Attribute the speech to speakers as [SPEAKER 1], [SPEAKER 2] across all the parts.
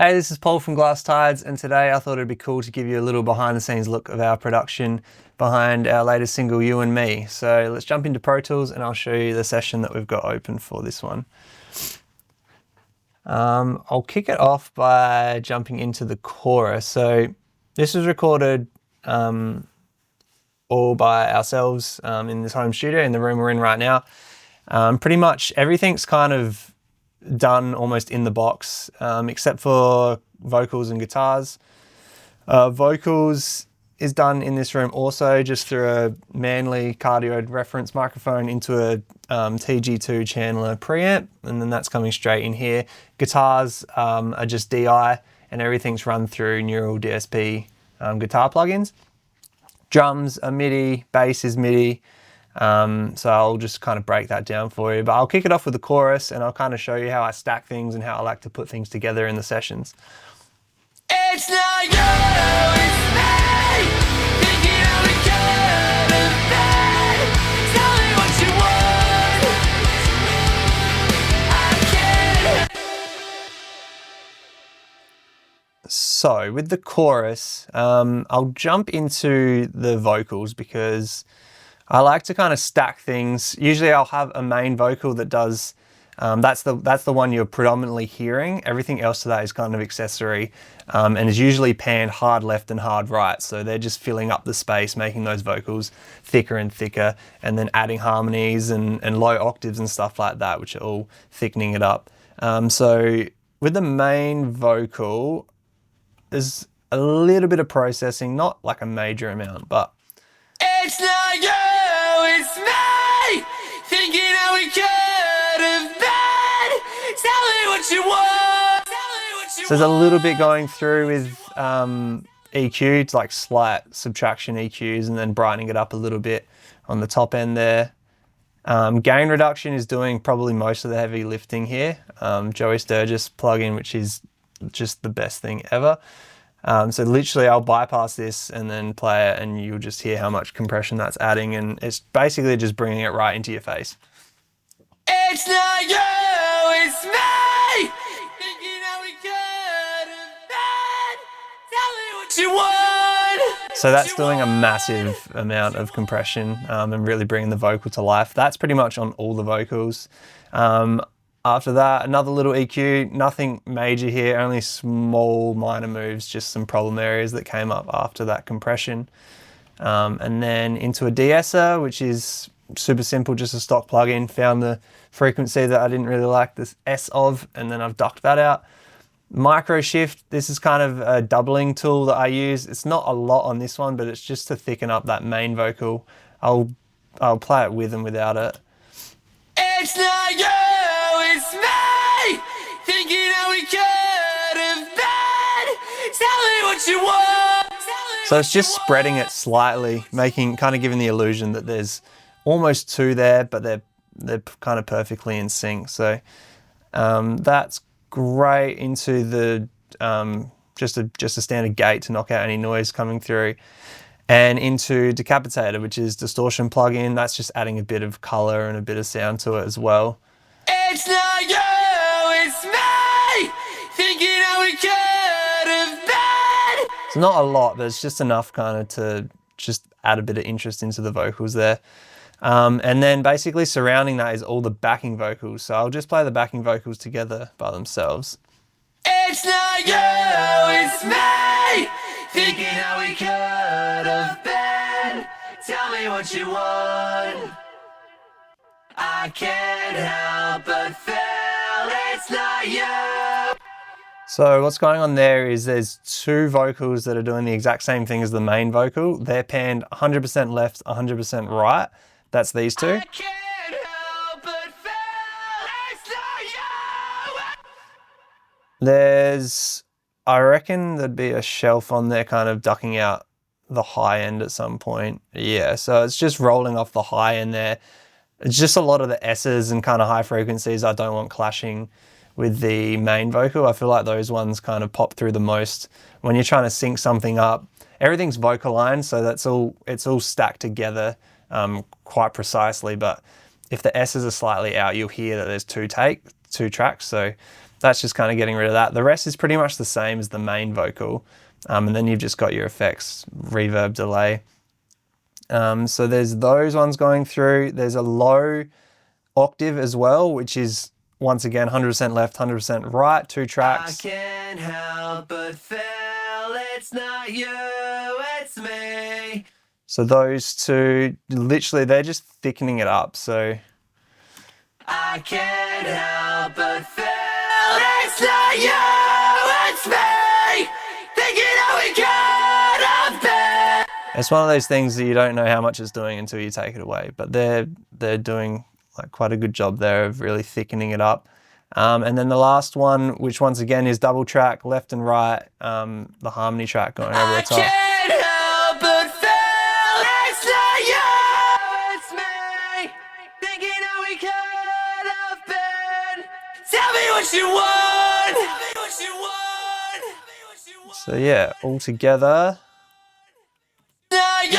[SPEAKER 1] Hey, this is Paul from Glass Tides, and today I thought it'd be cool to give you a little behind the scenes look of our production behind our latest single, You and Me. So let's jump into Pro Tools and I'll show you the session that we've got open for this one. I'll kick it off by jumping into the chorus. So this was recorded all by ourselves in this home studio in the room we're in right now. Pretty much everything's kind of done almost in the box, except for vocals and guitars. Vocals is done in this room also just through a Manly cardioid reference microphone into a TG2 Chandler preamp, and then that's coming straight in here. Guitars are just DI and everything's run through Neural DSP guitar plugins. Drums are MIDI, bass is MIDI. So I'll just kind of break that down for you, but I'll kick it off with the chorus and I'll kind of show you how I stack things and how I like to put things together in the sessions. It's not you, it's me, thinking how we could have been. Tell me what you want, I can't. So with the chorus, I'll jump into the vocals because I like to kind of stack things. Usually I'll have a main vocal that does, that's the one you're predominantly hearing. Everything else to that is kind of accessory and is usually panned hard left and hard right. So they're just filling up the space, making those vocals thicker and thicker, and then adding harmonies and low octaves and stuff like that, which are all thickening it up. So with the main vocal, there's a little bit of processing, not like a major amount, but it's not you, it's me, thinking how we could have been. Tell me what you want. So there's a little bit going through with EQ, it's like slight subtraction EQs, and then brightening it up a little bit on the top end there. Gain reduction is doing probably most of the heavy lifting here. Joey Sturgis plugin, which is just the best thing ever. So literally I'll bypass this and then play it and you'll just hear how much compression that's adding, and it's basically just bringing it right into your face. It's not you, it's me, thinking how we could have been. Tell me what you want. So that's doing a massive amount of compression and really bringing the vocal to life. That's pretty much on all the vocals. After that, another little EQ, nothing major here, only small minor moves, just some problem areas that came up after that compression. And then into a de-esser, which is super simple, just a stock plugin. Found the frequency that I didn't really like the S of, and then I've ducked that out. Micro shift, this is kind of a doubling tool that I use. It's not a lot on this one, but it's just to thicken up that main vocal. I'll play it with and without it. It's not you, it's me, thinking how we could have been. Tell me what you want. So it's just spreading it slightly, kind of giving the illusion that there's almost two there, but they're kind of perfectly in sync. So that's great into the just a standard gate to knock out any noise coming through. And into Decapitator, which is distortion plugin. That's just adding a bit of color and a bit of sound to it as well. It's not you, it's me, thinking how we could have been. It's not a lot, but it's just enough kind of to just add a bit of interest into the vocals there. And then basically surrounding that is all the backing vocals. So I'll just play the backing vocals together by themselves. It's not you, it's me, thinking how we could have been. Tell me what you want. I can't help but feel it's not you. So what's going on there is there's two vocals that are doing the exact same thing as the main vocal. They're panned 100% left, 100% right. That's these two. I can't help but feel it's not you. There's, I reckon there'd be a shelf on there kind of ducking out the high end at some point. Yeah, so it's just rolling off the high end there. It's just a lot of the S's and kind of high frequencies I don't want clashing with the main vocal. I feel like those ones kind of pop through the most. When you're trying to sync something up, everything's vocalized, so it's all stacked together quite precisely, but if the S's are slightly out, you'll hear that there's two tracks, so that's just kind of getting rid of that. The rest is pretty much the same as the main vocal. And then you've just got your effects, reverb, delay. So there's those ones going through. There's a low octave as well, which is once again 100% left, 100% right, 2 tracks.
[SPEAKER 2] I can't help but feel it's not you, it's me.
[SPEAKER 1] So those two, literally, they're just thickening it up. So
[SPEAKER 2] I can't help but feel it's not you, it's me. Thinking how we could have been.
[SPEAKER 1] it's one of those things that you don't know how much it's doing until you take it away. But they're doing like quite a good job there of really thickening it up. And then the last one, which once again is double track, left and right, the harmony track going over the top.
[SPEAKER 2] I can't help but feel it's not you, it's me. Thinking how we could have been. Tell me what you want. Tell me what you want. Tell me what you want.
[SPEAKER 1] So yeah, all together.
[SPEAKER 2] Not you,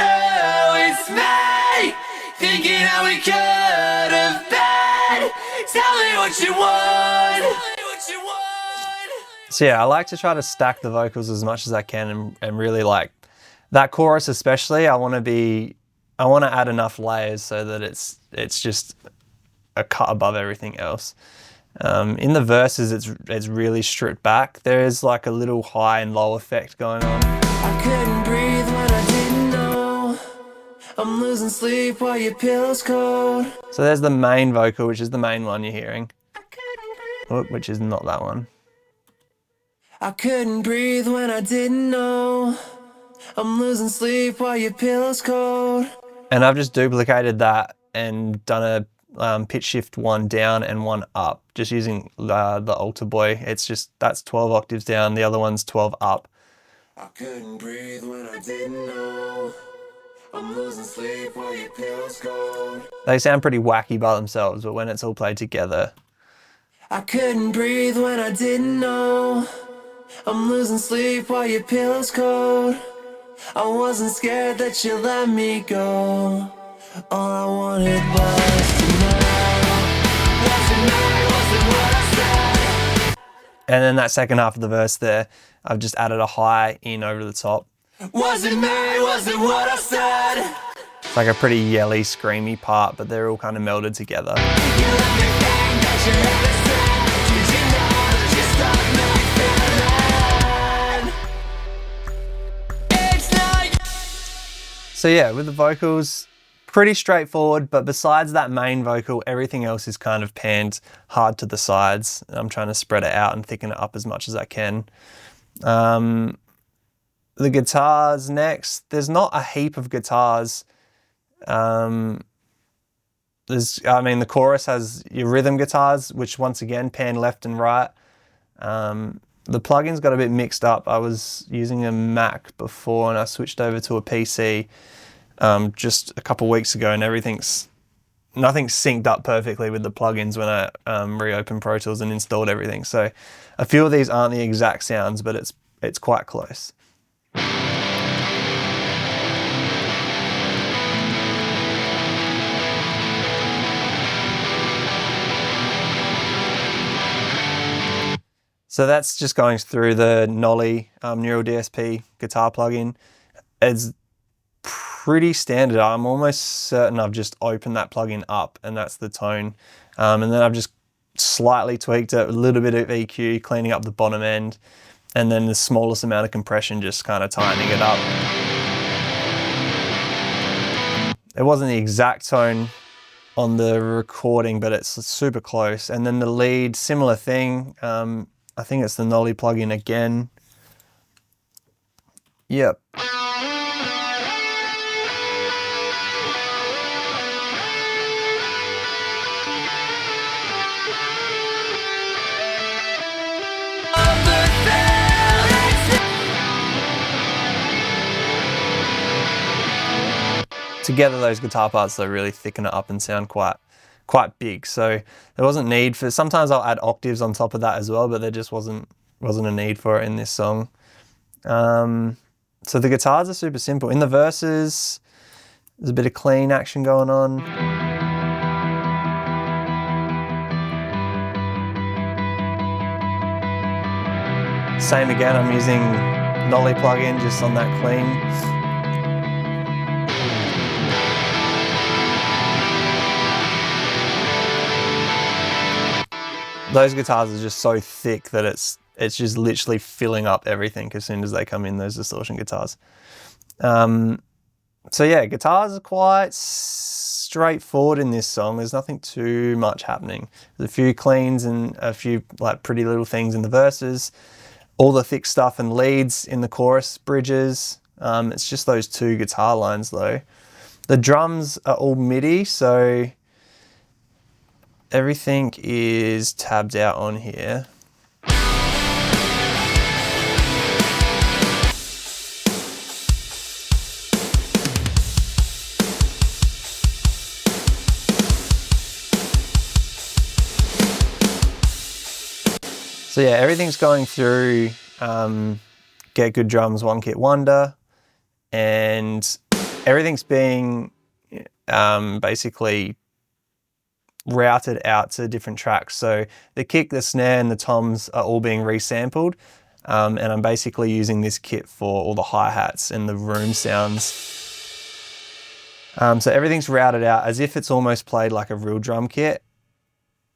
[SPEAKER 2] it's me. Thinking how we could have been. Tell me what you want. Tell me what you want.
[SPEAKER 1] So yeah, I like to try to stack the vocals as much as I can and really like that chorus especially. I want to add enough layers so that it's just a cut above everything else. In the verses, it's really stripped back. There is like a little high and low effect going on.
[SPEAKER 2] I couldn't breathe when I didn't know. I'm losing sleep while your pillow's cold.
[SPEAKER 1] So there's the main vocal, which is the main one you're hearing, which is not that one.
[SPEAKER 2] I couldn't breathe when I didn't know. I'm losing sleep while your pillow's cold.
[SPEAKER 1] And I've just duplicated that and done a pitch shift 1 down and 1 up, just using the Alter Boy. It's just, that's 12 octaves down, the other one's 12 up.
[SPEAKER 2] I couldn't breathe when I didn't know. I'm losing sleep while your pillow's cold.
[SPEAKER 1] They sound pretty wacky by themselves, but when it's all played together.
[SPEAKER 2] I couldn't breathe when I didn't know. I'm losing sleep while your pillow's cold. I wasn't scared that you let me go. All I wanted was to know. Wasn't what I said.
[SPEAKER 1] And then that second half of the verse there, I've just added a high in over the top.
[SPEAKER 2] Wasn't what I said.
[SPEAKER 1] It's like a pretty yelly, screamy part, but they're all kind of melded together.
[SPEAKER 2] You let me think that you understand. Did you know that you stopped me feeling? It's not.
[SPEAKER 1] So yeah, with the vocals, pretty straightforward, but besides that main vocal, everything else is kind of panned hard to the sides. I'm trying to spread it out and thicken it up as much as I can. The guitars next, there's not a heap of guitars. The chorus has your rhythm guitars, which once again pan left and right. The plugins got a bit mixed up. I was using a Mac before and I switched over to a PC just a couple weeks ago, and nothing's synced up perfectly with the plugins when I reopened Pro Tools and installed everything. So a few of these aren't the exact sounds, but it's quite close. So that's just going through the Nolly Neural DSP guitar plugin. It's pretty standard. I'm almost certain I've just opened that plugin up and that's the tone. And then I've just slightly tweaked it, a little bit of EQ, cleaning up the bottom end, and then the smallest amount of compression, just kind of tightening it up. It wasn't the exact tone on the recording, but it's super close. And then the lead, similar thing. I think it's the Nolly plugin again. Yep. Together, those guitar parts though really thicken it up and sound quite big. So there wasn't need for. Sometimes I'll add octaves on top of that as well, but there just wasn't a need for it in this song. So the guitars are super simple. In the verses, there's a bit of clean action going on. Same again, I'm using Nolly plugin just on that clean. Those guitars are just so thick that it's just literally filling up everything as soon as they come in, those distortion guitars. So yeah, guitars are quite straightforward in this song. There's nothing too much happening. There's a few cleans and a few like pretty little things in the verses. All the thick stuff and leads in the chorus bridges. It's just those two guitar lines though. The drums are all MIDI, so everything is tabbed out on here. So yeah, everything's going through Get Good Drums One Kit Wonder, and everything's being basically routed out to different tracks. So the kick, the snare, and the toms are all being resampled, and I'm basically using this kit for all the hi-hats and the room sounds. So everything's routed out as if it's almost played like a real drum kit.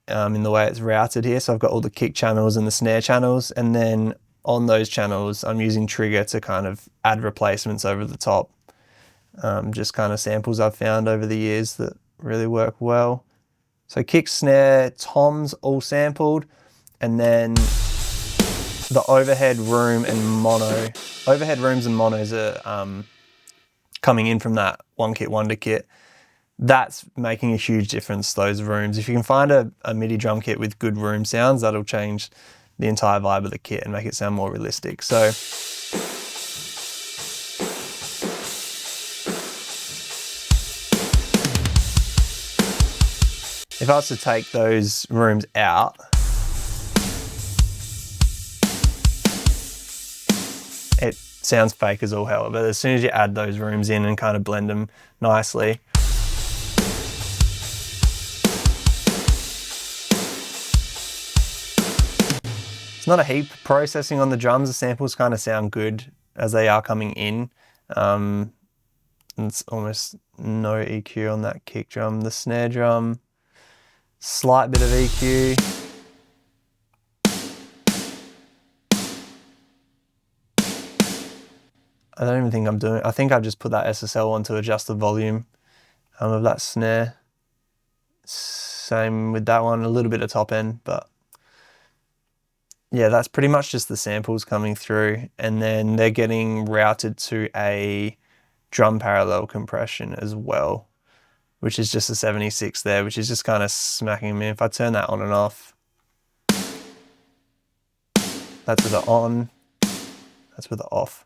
[SPEAKER 1] In the way it's routed here. So I've got all the kick channels and the snare channels, and then on those channels I'm using Trigger to kind of add replacements over the top. Just kind of samples I've found over the years that really work well. So kick, snare, toms all sampled, and then the overhead room and mono. Overhead rooms and monos are coming in from that One Kit Wonder kit. That's making a huge difference, those rooms. If you can find a MIDI drum kit with good room sounds, that'll change the entire vibe of the kit and make it sound more realistic. So if I was to take those rooms out, it sounds fake as all hell, but as soon as you add those rooms in and kind of blend them nicely, it's not a heap processing on the drums. The samples kind of sound good as they are coming in. It's almost no EQ on that kick drum. The snare drum, slight bit of EQ. I don't even think I'm doing, I think I've just put that SSL on to adjust the volume of that snare. Same with that one, a little bit of top end, but yeah, that's pretty much just the samples coming through, and then they're getting routed to a drum parallel compression as well, which is just a 76 there, which is just kind of smacking them in. If I turn that on and off, that's with the on, that's with the off.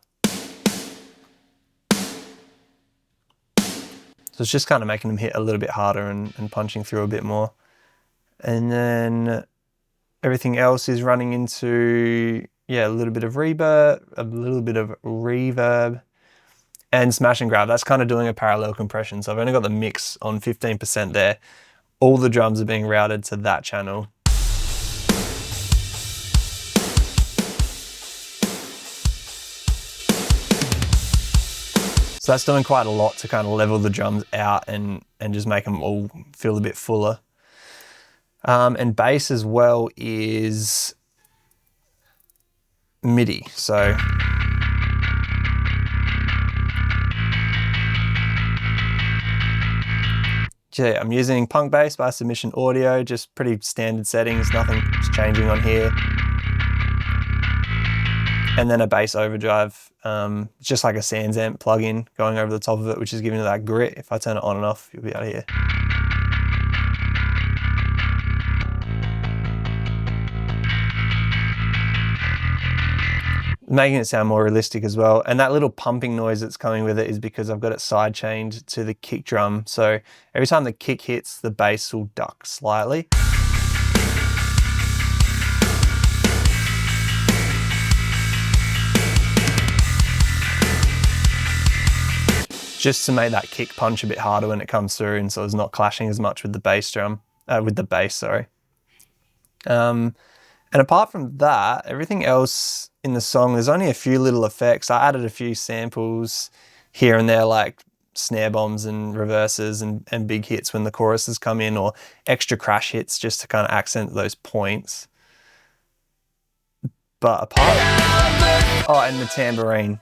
[SPEAKER 1] So it's just kind of making them hit a little bit harder and punching through a bit more. And then everything else is running into, yeah, a little bit of reverb, and smash and grab. That's kind of doing a parallel compression. So I've only got the mix on 15% there. All the drums are being routed to that channel. So that's doing quite a lot to kind of level the drums out and just make them all feel a bit fuller. And bass as well is MIDI. So yeah, I'm using Punk Bass by Submission Audio, just pretty standard settings, nothing's changing on here. And then a bass overdrive, just like a Sans amp plugin going over the top of it, which is giving it that grit. If I turn it on and off, you'll be able to hear. Making it sound more realistic as well. And that little pumping noise that's coming with it is because I've got it side chained to the kick drum. So every time the kick hits, the bass will duck slightly. Just to make that kick punch a bit harder when it comes through, and so it's not clashing as much with the bass drum, with the bass, sorry. And apart from that, everything else in the song, there's only a few little effects. I added a few samples here and there, like snare bombs and reverses and big hits when the choruses come in, or extra crash hits just to kind of accent those points. But apart, oh, and the tambourine.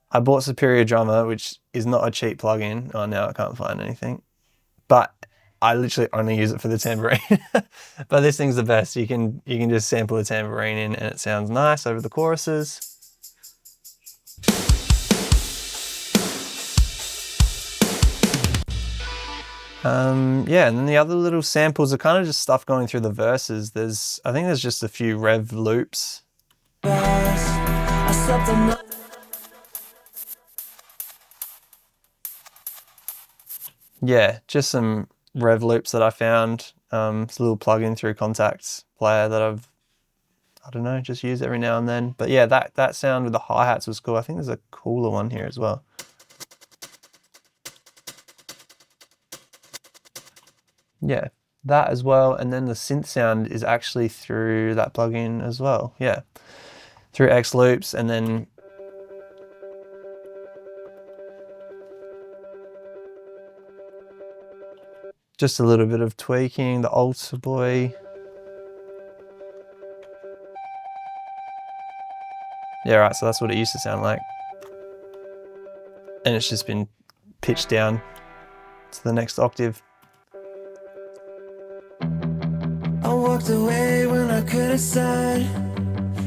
[SPEAKER 1] I bought Superior Drummer, which is not a cheap plugin. Oh, now I can't find anything. But I literally only use it for the tambourine. But this thing's the best. You can just sample the tambourine in and it sounds nice over the choruses. Yeah, and then the other little samples are kind of just stuff going through the verses. I think there's just a few rev loops. Yeah, just some rev loops that I found. It's a little plug-in through Contacts player that I don't know, just use every now and then. But yeah, that sound with the hi-hats was cool. I think there's a cooler one here as well. Yeah, that as well. And then the synth sound is actually through that plugin as well. Yeah, through X loops, and then just a little bit of tweaking, the Alter Boy. Yeah, right, so that's what it used to sound like. And it's just been pitched down to the next octave.
[SPEAKER 2] I walked away when I could have said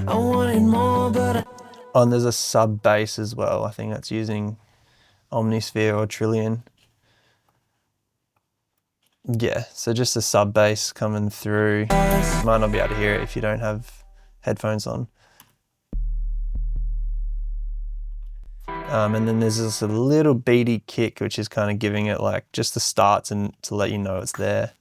[SPEAKER 2] I wanted more, but
[SPEAKER 1] Oh, and there's a sub bass as well. I think that's using Omnisphere or Trillion. Yeah, so just a sub bass coming through. You might not be able to hear it if you don't have headphones on. And then there's just a little beady kick, which is kind of giving it like just the starts and to let you know it's there.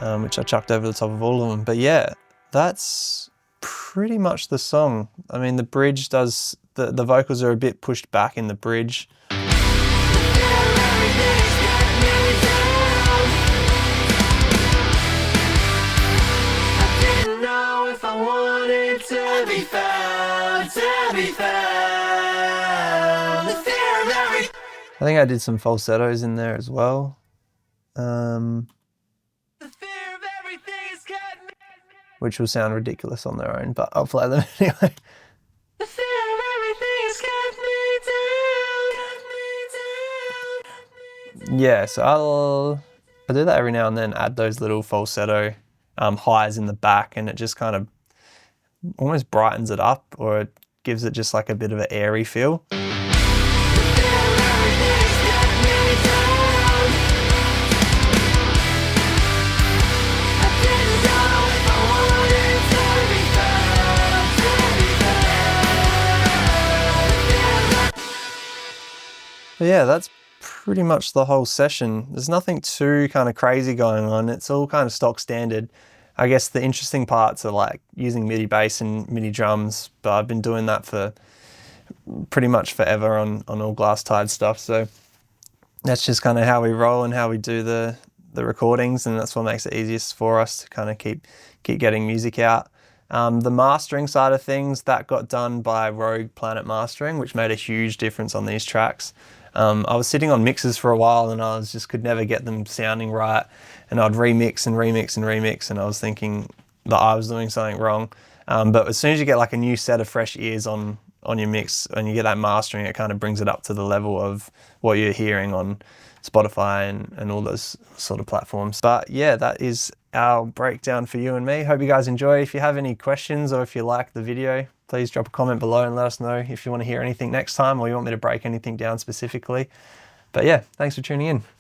[SPEAKER 1] Which I chucked over the top of all of them. But yeah, that's pretty much the song. I mean, the bridge does, the vocals are a bit pushed back in the bridge. I think I did some falsettos in there as well. Which will sound ridiculous on their own, but I'll play them anyway. Yeah, so I'll do that every now and then, add those little falsetto highs in the back, and it just kind of almost brightens it up, or it gives it just like a bit of an airy feel. But yeah, that's pretty much the whole session. There's nothing too kind of crazy going on. It's all kind of stock standard. I guess the interesting parts are like using MIDI bass and MIDI drums, but I've been doing that for pretty much forever on all Glass Tide stuff. So that's just kind of how we roll and how we do the recordings, and that's what makes it easiest for us to kind of keep getting music out. The mastering side of things, that got done by Rogue Planet Mastering, which made a huge difference on these tracks. I was sitting on mixes for a while and I could never get them sounding right, and I'd remix and remix and remix, and I was thinking that I was doing something wrong. But as soon as you get like a new set of fresh ears on your mix and you get that mastering, it kind of brings it up to the level of what you're hearing on Spotify and all those sort of platforms. But yeah, that is our breakdown for you and me. Hope you guys enjoy. If you have any questions or if you like the video, please drop a comment below and let us know if you want to hear anything next time, or you want me to break anything down specifically. But yeah, thanks for tuning in.